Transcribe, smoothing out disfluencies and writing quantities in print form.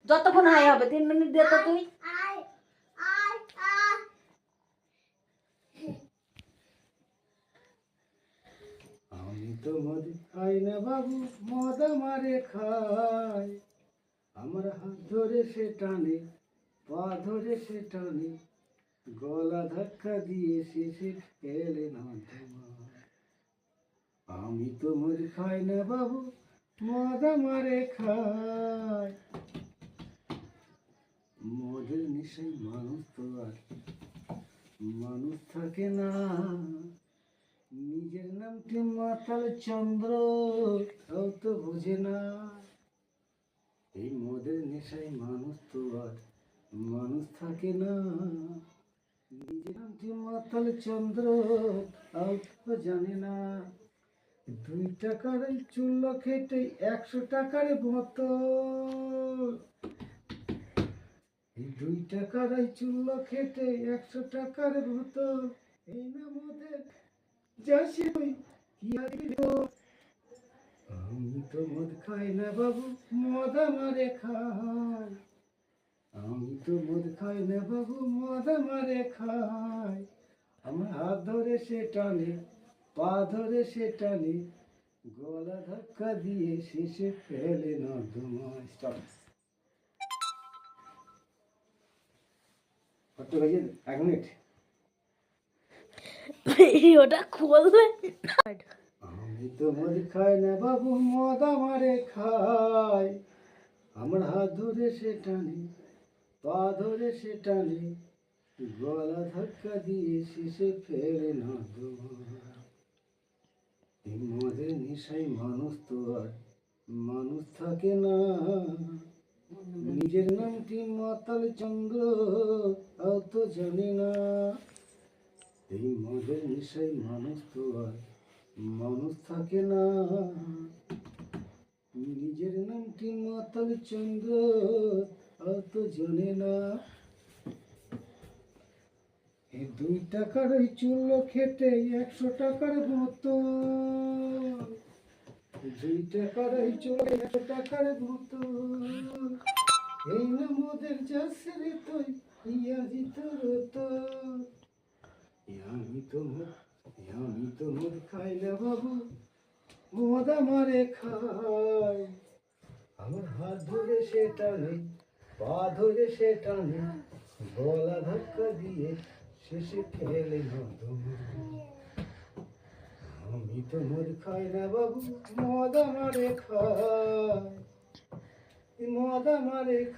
যতক্ষণ হাই হবে 3 মিনিট দে তো তুই। আমি তো মদ খাই না বাবু, মদ আমারে খায়। আমার হাত ধরে সে টানে, পা ধরে সে টানে, গলা ধাক্কা দিয়ে শেষে ফেলে না তোমার। আমি তো মদ খাই না বাবু, মদ আমারে খায়। মদের নেশায় মানুষ তো আর মানুষ থাকে না। নিজের নামটি মাতাল চন্দ্র, তাও তো বোঝে না। এই মদের নেশায় মানুষ তো আর মানুষ থাকে না। নিজের নামটি মাতাল চন্দ্র, তাও তো জানে না। 2 টাকার এই চুল্ল খেটে 100 টাকার বোতল। এই 2 টাকার এই চুল্ল খেটে 100 টাকার বোতল। এই না মদের যাসি তুই কি হারিল। আমি তো মদ খাই না বাবু, মদ আমারে খায়। আমি তো মদ খাই না বাবু, মদ আমারে খায়। আমার হাত ধরে সে টানে, পা ধরে সে টানে, গলা ধাক্কা দিয়ে শেষে ফেলে নর্দমায়। স্টপ। কত বাজে? 1 মিনিট। ভিডিওটা খুলবে। আমি তো মদ খাই না বাবু, মদ আমারে খায়। আমার হাত ধরে সে টানে, পা ধরে সে টানে, গলা ধাক্কা দিয়ে শেষে ফেলে নর্দমায়। এই মদের নেশায় মানুষ তো আর মানুষ থাকে না। নিজের নামটি মাতাল চন্দ্র, তাও তো জানে না। এই মদের নেশায় মানুষ তো আর মানুষ থাকে না। নিজের নামটি মাতাল চন্দ্র, তাও তো জানে না। এই 2 টাকার ওই চুল্ল খেটে 100 টাকার বোতল। 2 টাকার ওই চুল্ল 100 টাকার বোতল। এই না মোদের যাচ্ছে রে তুই ইয়াজি তোর। আমি তো মদ খাই না বাবু, মদ আমারে খায়। আমার হাত ধরে সে টানে, পা ধরে সে টানে, গলা ধাক্কা দিয়ে শেষে ফেলে নর্দমায়। আমি তো মদ খাই না বাবু, মদ আমারে খায়। মদ আমারে খায়।